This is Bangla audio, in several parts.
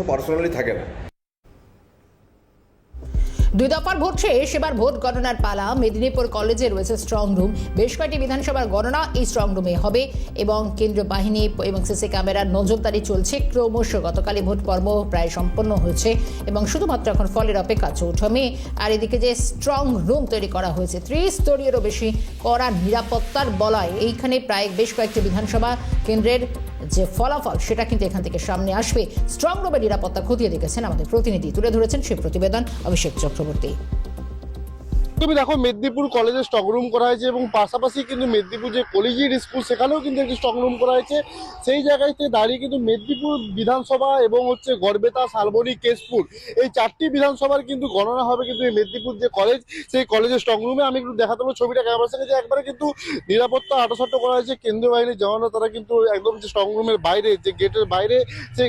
পার্সোনালি থাকে না। দুই দফার ভোট শেষ, এবার ভোট গণনার পালা। মেদিনীপুর কলেজে রয়েছে স্ট্রং রুম। বেশ কয়েকটি বিধানসভার গণনা এই স্ট্রং রুমে হবে এবং কেন্দ্রীয় বাহিনী এবং সিসি ক্যামেরার নজরদারি চলছে ক্রমশ। গতকালই ভোট পর্ব প্রায় সম্পন্ন হয়েছে এবং শুধুমাত্র এখন ফলের অপেক্ষা চৌঠমে। আর এদিকে যে স্ট্রং রুম তৈরি করা হয়েছে 30 স্তরীয়েরও বেশি কড়া নিরাপত্তার বলয়, এইখানে প্রায় বেশ কয়েকটি বিধানসভা কেন্দ্রের যে ফলাফল সেটা কিন্তু এখান থেকে সামনে আসবে। স্ট্রং রুমের নিরাপত্তা খতিয়ে দেখেছেন আমাদের প্রতিনিধি, তুলে ধরেছেন সেই প্রতিবেদন অভিষেক চক্রবর্তী। তুমি দেখো মেদিনীপুর কলেজে স্ট্রং রুম করা হয়েছে এবং পাশাপাশি কিন্তু মেদিনীপুর যে কলেজিয়েট স্কুল সেখানেও কিন্তু একটি স্ট্রং রুম করা হয়েছে। সেই জায়গায় থেকে দাঁড়িয়ে কিন্তু মেদিনীপুর বিধানসভা এবং গড়বেতা, শালবনী, কেশপুর এই 4টি বিধানসভার কিন্তু গণনা হবে কিন্তু এই মেদিনীপুর যে কলেজ সেই কলেজের স্ট্রং রুমে। আমি একটু দেখাতে পারবো ছবিটা ক্যামেরার সঙ্গে যে একবারে কিন্তু নিরাপত্তা আটোসাটো করা হয়েছে। কেন্দ্রীয় বাহিনীর জওয়ানরা তারা কিন্তু একদম যে স্ট্রং রুমের বাইরে যে গেটের বাইরে সেই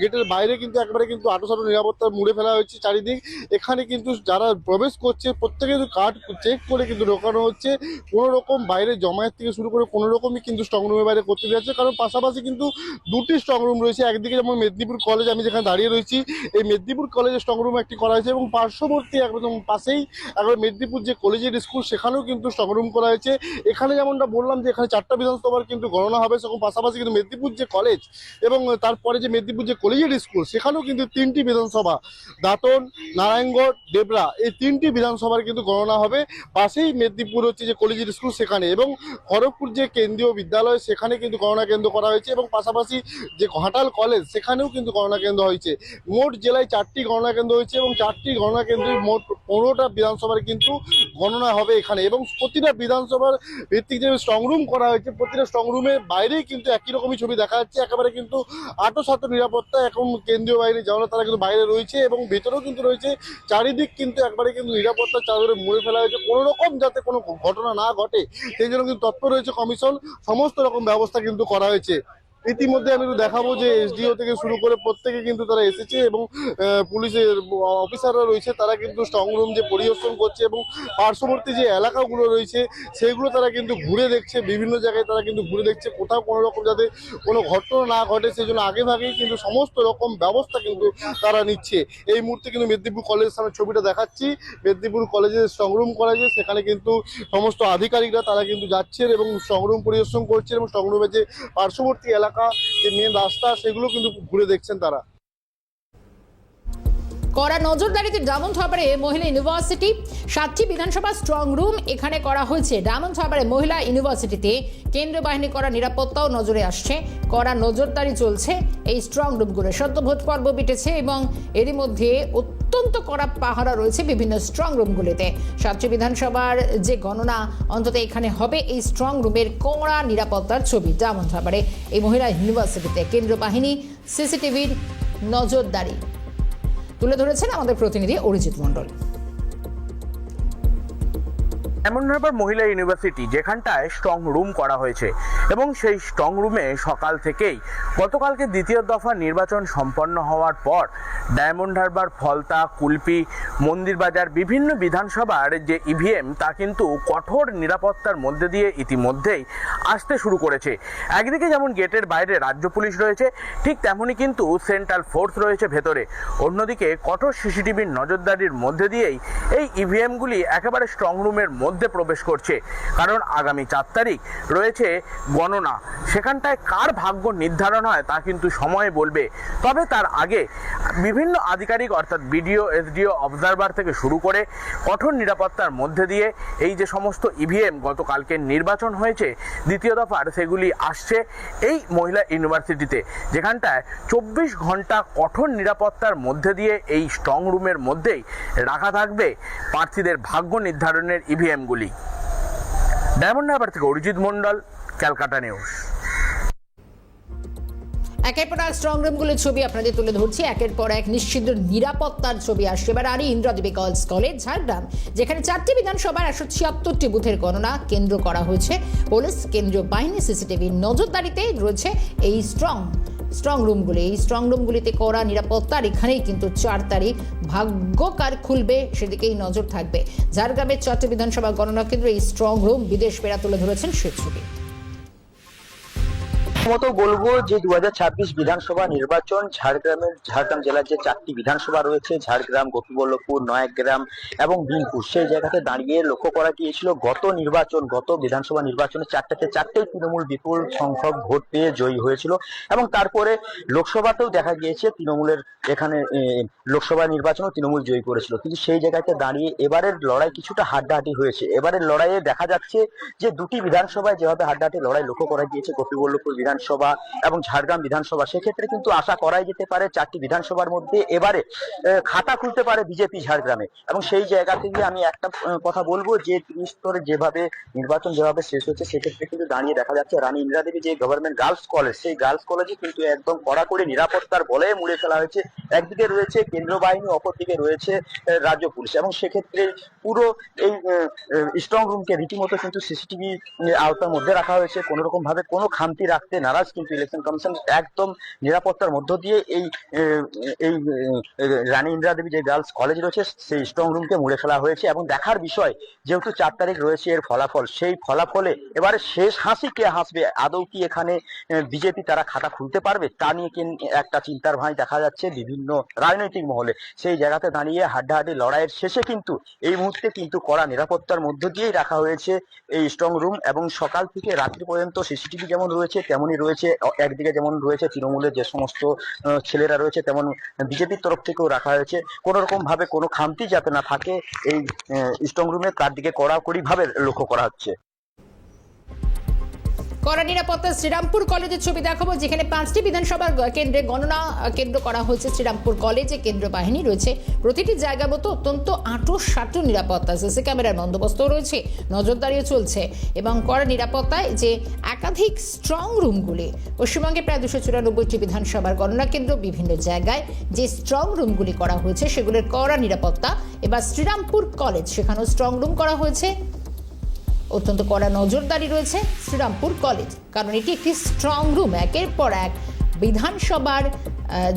গেটের বাইরে কিন্তু একবারে কিন্তু আটোসাটো নিরাপত্তা মুড়ে ফেলা হয়েছে চারিদিক। এখানে কিন্তু যারা প্রবেশ করছে প্রত্যেকে কিন্তু কার্ড চেক করে কিন্তু ঢোকানো হচ্ছে। কোনো রকম বাইরে জমায়েত থেকে শুরু করে কোনো রকমই কিন্তু স্ট্রং রুমের বাইরে করতে যাচ্ছে, কারণ পাশাপাশি কিন্তু 2টি স্ট্রং রুম রয়েছে। একদিকে যেমন মেদিনীপুর কলেজ, আমি যেখানে দাঁড়িয়ে রয়েছি এই মেদিনীপুর কলেজের স্ট্রং রুম একটি করা হয়েছে এবং পার্শ্ববর্তী একদম পাশেই একবার মেদিনীপুর যে কলেজিয়েট স্কুল সেখানেও কিন্তু স্ট্রং রুম করা হয়েছে। এখানে যেমনটা বললাম যে এখানে 4টা বিধানসভার কিন্তু গণনা হবে, সেরকম পাশাপাশি কিন্তু মেদিনীপুর যে কলেজ এবং তারপরে যে মেদিনীপুর যে কলেজিয়েট স্কুল সেখানেও কিন্তু 3টি বিধানসভা, দাঁতন, নারায়ণগড়, ডেবরা, এই 3টি বিধানসভার কিন্তু গণনা হবে। পাশেই মেদিনীপুর যে কলেজিয়েট স্কুল সেখানে এবং খড়গপুর যে কেন্দ্রীয় বিদ্যালয় সেখানে কিন্তু গণনা কেন্দ্র করা হয়েছে এবং পাশাপাশি যে ঘাটাল কলেজ সেখানেও কিন্তু গণনা কেন্দ্র হয়েছে। মোট জেলায় 4টি গণনা কেন্দ্র হয়েছে এবং 4টি গণনা কেন্দ্রে মোট 15টা বিধানসভার কিন্তু গণনা হবে এখানে। এবং প্রতিটা বিধানসভার ভিত্তিক যে স্ট্রং রুম করা হয়েছে প্রতিটা স্ট্রং রুমের বাইরেই কিন্তু একই রকমই ছবি দেখা যাচ্ছে। একেবারে কিন্তু আটোসাটো নিরাপত্তা, এখন কেন্দ্রীয় বাহিনীর জওয়ানরা তারা কিন্তু বাইরে রয়েছে এবং ভেতরেও কিন্তু রয়েছে। চারিদিক কিন্তু একবারে কিন্তু নিরাপত্তা চাদরে মুড়ে ফেলা হয়েছে, কোনো রকম যাতে কোনো ঘটনা না ঘটে সেই জন্য কিন্তু তৎপর রয়েছে কমিশন। সমস্ত রকম ব্যবস্থা কিন্তু করা হয়েছে। ইতিমধ্যে আমি একটু দেখাবো যে এসডিও থেকে শুরু করে প্রত্যেকে কিন্তু তারা এসেছে এবং পুলিশের অফিসাররা রয়েছে, তারা কিন্তু স্ট্রং রুম যে পরিদর্শন করছে এবং পার্শ্ববর্তী যে এলাকাগুলো রয়েছে সেগুলো তারা কিন্তু ঘুরে দেখছে। বিভিন্ন জায়গায় তারা কিন্তু ঘুরে দেখছে কোথাও কোনো রকম যাতে কোনো ঘটনা না ঘটে সেই জন্য আগেভাগেই কিন্তু সমস্ত রকম ব্যবস্থা কিন্তু তারা নিচ্ছে। এই মুহূর্তে কিন্তু মেদিনীপুর কলেজের সামনে ছবিটা দেখাচ্ছি। মেদিনীপুর কলেজের স্ট্রং রুম করা হয়েছে, সেখানে কিন্তু সমস্ত আধিকারিকরা তারা কিন্তু যাচ্ছেন এবং স্ট্রং রুম পরিদর্শন করছেন এবং স্ট্রং রুমের যে পার্শ্ববর্তী এলাকা, যে মেন রাস্তা, সেগুলো কিন্তু ঘুরে দেখছেন তারা। কড়া নজরদারিতে ডায়মন্ড হারবারে মহিলা ইউনিভার্সিটি, 7টি বিধানসভা স্ট্রং রুম এখানে করা হয়েছে। ডায়মন্ড হারবারে মহিলা ইউনিভার্সিটিতে কেন্দ্রীয় বাহিনী করা নিরাপত্তাও নজরে আসছে। কড়া নজরদারি চলছে এই স্ট্রং রুমগুলো। সদ্য ভোট পর্ব বিটেছে এবং এরই মধ্যে অত্যন্ত কড়া পাহারা রয়েছে বিভিন্ন স্ট্রং রুমগুলিতে। 7টি বিধানসভার যে গণনা অন্তত এখানে হবে এই স্ট্রং রুমের কড়া নিরাপত্তার ছবি। ডায়মন্ড হারবারে এই মহিলা ইউনিভার্সিটিতে কেন্দ্রীয় বাহিনী, সিসিটিভির নজরদারি তুলে ধরেছেন আমাদের প্রতিনিধি অরিজিৎ মণ্ডল। ডায়মন্ড হারবার মহিলা ইউনিভার্সিটি যেখানটায় স্ট্রং রুম করা হয়েছে এবং সেই স্ট্রং রুমে সকাল থেকেই গতকালকে দ্বিতীয় দফা নির্বাচন সম্পন্ন হওয়ার পর ডায়মন্ড হারবার, ফলতা, কুলপি, মন্দিরবাজার বিভিন্ন বিধানসভার যে ইভিএম তা কিন্তু কঠোর নিরাপত্তার মধ্যে দিয়ে ইতিমধ্যেই আসতে শুরু করেছে। একদিকে যেমন গেটের বাইরে রাজ্য পুলিশ রয়েছে, ঠিক তেমনই কিন্তু সেন্ট্রাল ফোর্স রয়েছে ভেতরে। অন্যদিকে কঠোর সিসিটিভির নজরদারির মধ্যে দিয়েই এই ইভিএমগুলি একেবারে স্ট্রং রুমের মধ্যে প্রবেশ করছে, কারণ আগামী 4 তারিখ রয়েছে গণনা। সেখানটায় কার ভাগ্য নির্ধারণ হয় তা কিন্তু সময় বলবে। তবে তার আগে বিভিন্ন আধিকারিক অর্থাৎ বিডিও, এসডিও, অবজারভার থেকে শুরু করে কঠোর নিরাপত্তার মধ্যে দিয়ে এই যে সমস্ত ইভিএম গতকালকে নির্বাচন হয়েছে দ্বিতীয় দফার, সেগুলি আসছে এই মহিলা ইউনিভার্সিটিতে, যেখানটায় 24 ঘন্টা কঠোর নিরাপত্তার মধ্যে দিয়ে এই স্ট্রং রুমের মধ্যেই রাখা থাকবে প্রার্থীদের ভাগ্য নির্ধারণের ইভিএমগুলি। ডায়মন্ড হারবার থেকে অরিজিৎ মণ্ডল, ক্যালকাটা নিউজ। একের পর এক স্ট্রং রুমগুলোর ছবি আপনাদের তুলে ধরছি। একের পর এক নিশ্চিত নিরাপত্তার ছবি আসছে। এবার আরই ইন্দ্রাদেবী গার্লস কলেজ, ঝাড়গ্রাম, যেখানে 4টি বিধানসভার 176টি বুথের গণনা কেন্দ্র করা হয়েছে। পুলিশ, কেন্দ্রীয় বাহিনী, সিসিটিভির নজরদারিতে রয়েছে এই স্ট্রং রুমগুলি। এই স্ট্রং রুমগুলিতে কড়া নিরাপত্তার এখানেই কিন্তু 4 তারিখ ভাগ্য কার খুলবে সেদিকেই নজর থাকবে। ঝাড়গ্রামের 4টি বিধানসভা গণনা কেন্দ্রে এই স্ট্রং রুম বিদেশ ফেরা তুলে ধরেছেন সে ছবি। মতো বলবো যে 2026 বিধানসভা নির্বাচন ঝাড়গ্রাম জেলার যে 4টি বিধানসভা রয়েছে, ঝাড়গ্রাম, গোপীবল্লভপুর, নয়াগ্রাম এবং বিনপুর, সেই জায়গাতে দাঁড়িয়ে লক্ষ্য করা গিয়েছিল গত বিধানসভা নির্বাচনে চারটেই তৃণমূল বিপুল সংখ্যক ভোট পেয়ে জয়ী হয়েছিল। এবং তারপরে লোকসভাতেও দেখা গিয়েছে তৃণমূলের এখানে লোকসভা নির্বাচনও তৃণমূল জয়ী করেছিল। কিন্তু সেই জায়গাতে দাঁড়িয়ে এবারের লড়াই কিছুটা হাড্ডাহাড্ডি হয়েছে। এবারের লড়াইয়ে দেখা যাচ্ছে যে দুটি বিধানসভায় যেভাবে হাড্ডাহাড্ডি লড়াই লক্ষ্য করা গিয়েছে, গোপীবল্লভপুর বিধানসভা এবং ঝাড়গ্রাম বিধানসভা, সেক্ষেত্রে কিন্তু আশা করাই যেতে পারে 4টি বিধানসভার মধ্যে এবারে খাতা খুলতে পারে বিজেপি ঝাড়গ্রামে। এবং সেই জায়গা থেকে আমি একটা কথা বলবো যে ত্রিস্তরে যেভাবে নির্বাচন শেষ হচ্ছে, সেক্ষেত্রে কিন্তু দাঁড়িয়ে দেখা যাচ্ছে রানী ইন্দিরা দেবী যে গভর্নমেন্ট গার্লস কলেজ, সেই গার্লস কলেজে কিন্তু একদম কড়াকড়ি নিরাপত্তার বলে মুড়ে ফেলা হয়েছে। একদিকে রয়েছে কেন্দ্রীয় বাহিনী, অপরদিকে রয়েছে রাজ্য পুলিশ। এবং সেক্ষেত্রে পুরো এই স্ট্রং রুমকে রীতিমতো কিন্তু সিসিটিভি আওতার মধ্যে রাখা হয়েছে। কোন রকম ভাবে কোনো খামতি রাখতে নারাজ কিন্তু ইলেকশন কমিশন। একদম নিরাপত্তার মধ্য দিয়ে এই রানী ইন্দিরা দেবী যে গার্লস কলেজ রয়েছে সেই স্ট্রং রুমকে মুড়ে ফেলা হয়েছে। এবং দেখার বিষয়, যেহেতু 4 তারিখ রয়েছে এর ফলাফল, সেই ফলাফলে এবারে শেষ হাসি কে হাসবে, আদৌ কি এখানে বিজেপি তারা খাতা খুলতে পারবে, তা নিয়ে একটা চিন্তার ভাঁজ দেখা যাচ্ছে বিভিন্ন রাজনৈতিক মহলে। সেই জায়গাতে দাঁড়িয়ে হাড্ডাহাড্ডি লড়াইয়ের শেষে কিন্তু এই মুহূর্তে কিন্তু কড়া নিরাপত্তার মধ্য দিয়েই রাখা হয়েছে এই স্ট্রং রুম। এবং সকাল থেকে রাত্রি পর্যন্ত সিসিটিভি যেমন রয়েছে তেমনই রয়েছে। একদিকে যেমন রয়েছে তৃণমূলের যে সমস্ত ছেলেরা রয়েছে, তেমন বিজেপির তরফ থেকেও রাখা হয়েছে। কোন রকম ভাবে কোনো খামতি যাতে না থাকে এই স্ট্রং রুমে, তার দিকে কড়াকড়ি ভাবে লক্ষ্য করা হচ্ছে। কড়া নিরাপত্তা শ্রীরামপুর কলেজের ছবি দেখাবো, যেখানে 5টি বিধানসভার কেন্দ্রে গণনা কেন্দ্র করা হয়েছে। শ্রীরামপুর কলেজে কেন্দ্র বাহিনী রয়েছে প্রতিটি জায়গা মতো অত্যন্ত আঁটো নিরাপত্তা, সিসি ক্যামেরার বন্দোবস্ত রয়েছে, নজরদারিও চলছে। এবং কড়া নিরাপত্তায় যে একাধিক স্ট্রং রুমগুলি, পশ্চিমবঙ্গে প্রায় 294টি বিধানসভার গণনা কেন্দ্র, বিভিন্ন জায়গায় যে স্ট্রং রুমগুলি করা হয়েছে সেগুলোর কড়া নিরাপত্তা। এবার শ্রীরামপুর কলেজ, সেখানেও স্ট্রং রুম করা হয়েছে, অত্যন্ত কড়া নজরদারি রয়েছে শ্রীরামপুর কলেজ, কারণ এটি একটি স্ট্রং রুম। একের পর এক বিধানসভার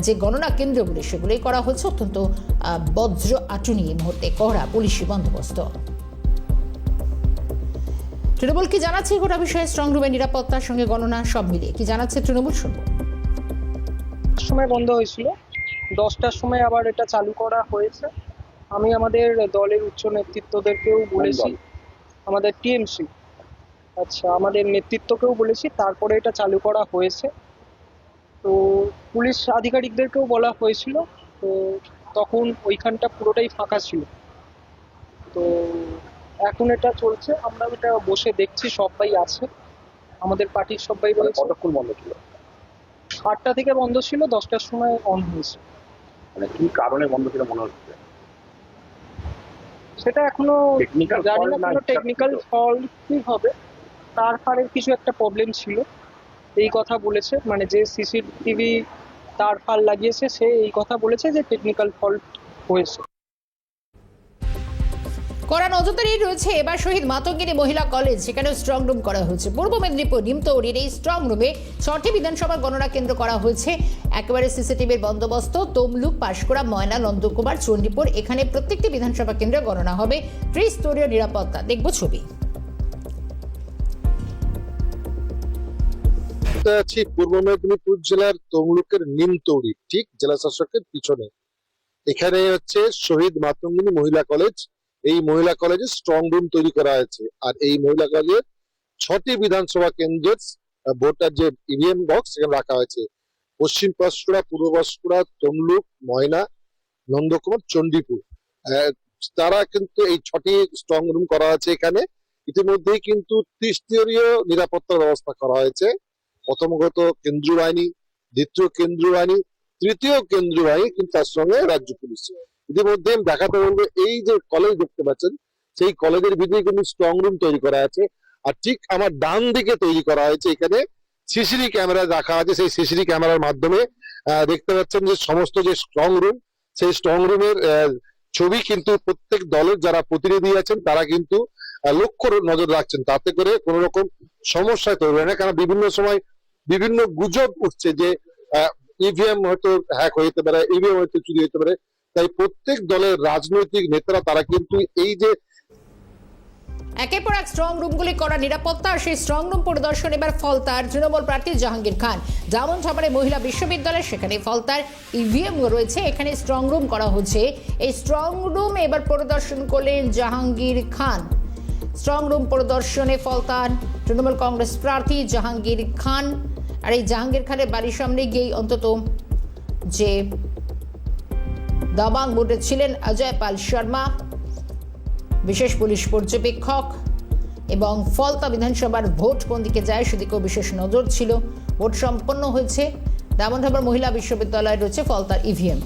যে গণনা কেন্দ্রগুলি সেগুলোই করা হচ্ছে অত্যন্ত বজ্র আটুনি এই মুহূর্তে কড়া পুলিশি বন্দোবস্ত। তৃণমূল কি জানাচ্ছে গোটা বিষয়ে, স্ট্রং রুমের নিরাপত্তার সঙ্গে গণনা সব মিলিয়ে কি জানাচ্ছে তৃণমূল, শুনবো। সময় বন্ধ হয়েছিল, 10টার সময় আবার এটা চালু করা হয়েছে। আমি আমাদের দলের উচ্চ নেতৃত্বদেরকেও বলেছি, আমাদের টিএমসি, আচ্ছা, আমাদের নেতৃত্বকেও বলেছি, তারপরে এটা চালু করা হয়েছে। তো পুলিশ আধিকারিকদেরকেও বলা হয়েছিল, তো তখন ওইখানটা পুরোটাই ফাঁকা ছিল। তো এখন এটা চলছে, আমরা এটা বসে দেখছি, সবাই আছে, আমাদের পার্টির সবাই রয়েছে। কতক্ষণ বন্ধ ছিল? 8টা থেকে বন্ধ ছিল, 10টার সময় অন হয়েছে। মানে কি কারণে বন্ধ ছিল মনে হচ্ছে? সেটা এখনো Technical জানি fault না, না কোনো টেকনিক্যাল ফল্ট কি হবে, তার ফারের কিছু একটা প্রবলেম ছিল এই কথা বলেছে। মানে যে সিসিটিভি তার ফার লাগিয়েছে সে এই কথা বলেছে যে টেকনিক্যাল ফল্ট হয়েছে। কড়া নজরদারি রয়েছে এবার শহীদ মাতঙ্গিনী মহিলা কলেজ, সেখানেও স্ট্রং রুম করা হয়েছে। পূর্ব মেদিনীপুর নিমতৌড়ির এই স্ট্রং রুমে 6টি বিধানসভার গণনা কেন্দ্র করা হয়েছে। একেবারে সিসিটিভির বন্দোবস্ত, তমলুক, পাঁশকুড়া, ময়না, নন্দকুমার, চণ্ডীপুর, এখানে প্রত্যেকটি বিধানসভা কেন্দ্রে গণনা হবে। ত্রিস্তরীয় নিরাপত্তা, দেখবো ছবি। আছি পূর্ব মেদিনীপুর জেলার তমলুকের নিমতৌড়ি, ঠিক জেলা শাসকের পিছনে। এখানে হচ্ছে শহীদ মাতঙ্গিনী মহিলা কলেজ। এই মহিলা কলেজে স্ট্রং রুম তৈরি করা হয়েছে। আর এই মহিলা কলেজের 6টি বিধানসভা কেন্দ্রের ভোটার যে ইভিএম বক্স সেখানে রাখা হয়েছে। পশ্চিম পাঁশকুড়া, পূর্ব পাঁশকুড়া, তমলুক, ময়না, নন্দকুমার, চণ্ডীপুর, তারা কিন্তু এই 6টি স্ট্রং রুম করা আছে এখানে। ইতিমধ্যেই কিন্তু ত্রিস্তরীয় নিরাপত্তার ব্যবস্থা করা হয়েছে। প্রথমত কেন্দ্রীয় বাহিনী, দ্বিতীয় কেন্দ্রীয় বাহিনী, তৃতীয় কেন্দ্রীয় বাহিনী, কিন্তু তার সঙ্গে রাজ্য পুলিশ। ইতিমধ্যে দেখাতে বলবো, এই যে কলেজ দেখতে পাচ্ছেন সেই কলেজের ভিতরে কিন্তু স্ট্রং রুম তৈরি করা আছে। আর ঠিক আমার ডান দিকে তৈরি করা হয়েছে এখানে সিসিটিভি ক্যামেরা রাখা আছে। সেই সিসিটিভি ক্যামেরার মাধ্যমে দেখতে পাচ্ছেন যে সমস্ত যে স্ট্রং রুম, সেই স্ট্রং রুমের ছবি কিন্তু প্রত্যেক দলের যারা প্রতিনিধি আছেন তারা কিন্তু লক্ষ্য নজর রাখছেন, তাতে করে কোন রকম সমস্যা তৈরি হয় না। কারণ বিভিন্ন সময় বিভিন্ন গুজব উঠছে যে ইভিএম হয়তো হ্যাক হতে পারে, ইভিএম হয়তো চুরি হতে পারে। তাই প্রত্যেক দলের রাজনৈতিক নেতারা তারা কিন্তু এই যে একের পর এক স্ট্রং রুমগুলি করা নিরাপত্তা আর সেই স্ট্রং রুম পরিদর্শন এবার ফলতার তৃণমূল প্রার্থী জাহাঙ্গীর খান। ডায়মন্ডহারবারে মহিলা বিশ্ববিদ্যালয়, সেখানে ফলতার ইভিএম রয়েছে, এখানে স্ট্রং রুম করা হচ্ছে। এই স্ট্রং রুম এবার পরিদর্শন করলেন জাহাঙ্গীর খান। স্ট্রং রুম পরিদর্শনে ফলতার তৃণমূল কংগ্রেস প্রার্থী জাহাঙ্গীর খান। আর এই জাহাঙ্গীর খানের বাড়ির সামনে গিয়েই অন্তত যে দাবাং মোড়ে ছিলেন অজয় পাল শর্মা, বিশেষ পুলিশ পর্যবেক্ষক, এবং ফলতা বিধানসভার ভোট কোন দিকে যায় সেদিকেও বিশেষ নজর ছিল। ভোট সম্পন্ন হয়েছে। ডায়মন্ডহারবার মহিলা বিশ্ববিদ্যালয়ে রয়েছে ফলতার ইভিএম।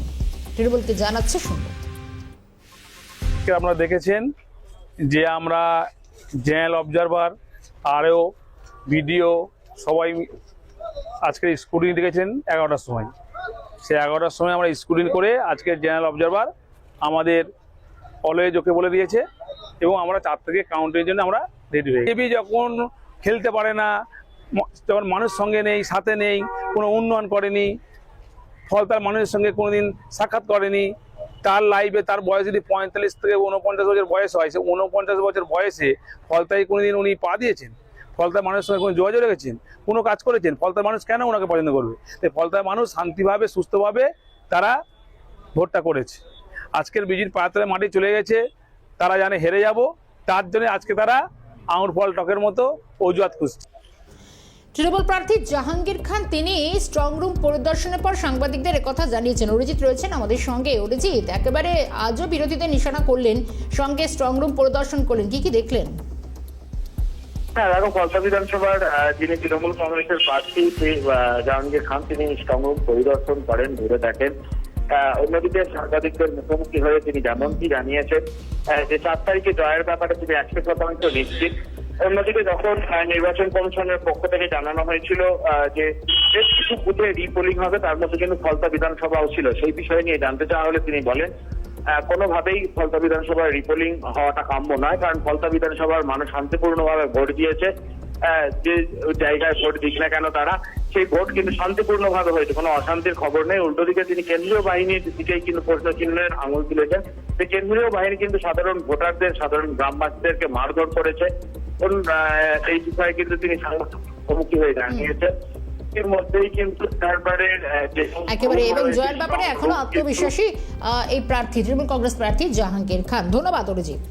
তৃণমূলকে জানাচ্ছে শুনবো। আপনারা দেখেছেন যে আমরা জেনারেল অবজারভার, আরও ভিডিও সবাই আজকের স্কুটিং দেখেছেন 11টার সময়। সে 11টার সময় আমরা স্কুটিং করে আজকের জেনারেল অবজারভার আমাদের অলওয়েজ ওকে বলে দিয়েছে এবং আমরা 4 থেকে কাউন্টের জন্য আমরা রেডি হয়ে গেছি। যখন খেলতে পারে না, যখন মানুষ সঙ্গে নেই, সাথে নেই, কোনো উন্নয়ন করেনি, ফলতার মানুষের সঙ্গে কোনোদিন সাক্ষাৎ করেনি, তার লাইফে তার বয়স যদি 45 থেকে 49 বছর বয়স হয়, সে 49 বছর বয়সে ফলতায় কোনোদিন উনি পা দিয়েছেন? ফলতার মানুষের সঙ্গে কোনো যোগাযোগ রেখেছেন? কোনো কাজ করেছেন? ফলতার মানুষ কেন ওনাকে পছন্দ করবে? তাই ফলতার মানুষ শান্তিভাবে সুস্থভাবে তারা ভোটটা করেছে। আজকের বিজির পাত্রে মাটি চলে গেছে, তারা জানে হেরে যাব, তার জন্য আজকে তারা আঙুর ফল টকের মতো অজুহাত খুঁজছে। তৃণমূল প্রার্থী জাহাঙ্গীর খান তিনি স্ট্রং রুম পরিদর্শনের পর সাংবাদিকদের একথা জানিয়েছেন। অরিজিৎ রয়েছেন আমাদের সঙ্গে। অরিজিৎ, একেবারে আজও বিরোধীদের নিশানা করলেন, সঙ্গে স্ট্রং রুম পরিদর্শন করলেন, কি কি দেখলেন? হ্যাঁ, দেখো, ফলতা বিধানসভার যিনি তৃণমূল কংগ্রেসের প্রার্থী জাহাঙ্গীর খান, তিনি স্ট্রং রুম পরিদর্শন করেন, ঘুরে দেখেন। অন্যদিকে সাংবাদিকদের মুখোমুখি হয়ে তিনি যেমনটি জানিয়েছেন যে 4 তারিখে জয়ের ব্যাপারে তিনি 100% নিশ্চিত। অন্যদিকে যখন নির্বাচন কমিশনের পক্ষ থেকে জানানো হয়েছিল যে বেশ কিছু বুথে রিপোলিং হবে, তার মধ্যে কিন্তু ফলতা বিধানসভাও ছিল, সেই বিষয় নিয়ে জানতে চাওয়া হলে তিনি বলেন কোনোভাবেই ফলতা বিধানসভার রিপোলিং হওয়াটা কাম্য নয়, কারণ ফলতা বিধানসভার মানুষ শান্তিপূর্ণভাবে ভোট দিয়েছে। যে জায়গায় ভোট দিক না কেন তারা, সেই ভোট কিন্তু শান্তিপূর্ণভাবে হয়েছে, কোনো অশান্তির খবর নেই। উল্টো দিকে তিনি কেন্দ্রীয় বাহিনীর দিকেই কিন্তু প্রশ্ন চিহ্নের আঙুল তুলেছেন যে কেন্দ্রীয় বাহিনী কিন্তু সাধারণ ভোটারদের, সাধারণ গ্রামবাসীদেরকে মারধর করেছে। এই বিষয়ে কিন্তু তিনি মুখোমুখি হয়ে জানিয়েছেন। এর মধ্যেই কিন্তু তারপরের একেবারে এবং জয়ের ব্যাপারে এখনো আত্মবিশ্বাসী এই প্রার্থী, তৃণমূল কংগ্রেস প্রার্থী জাহাঙ্গীর খান। ধন্যবাদ অরিজিৎ।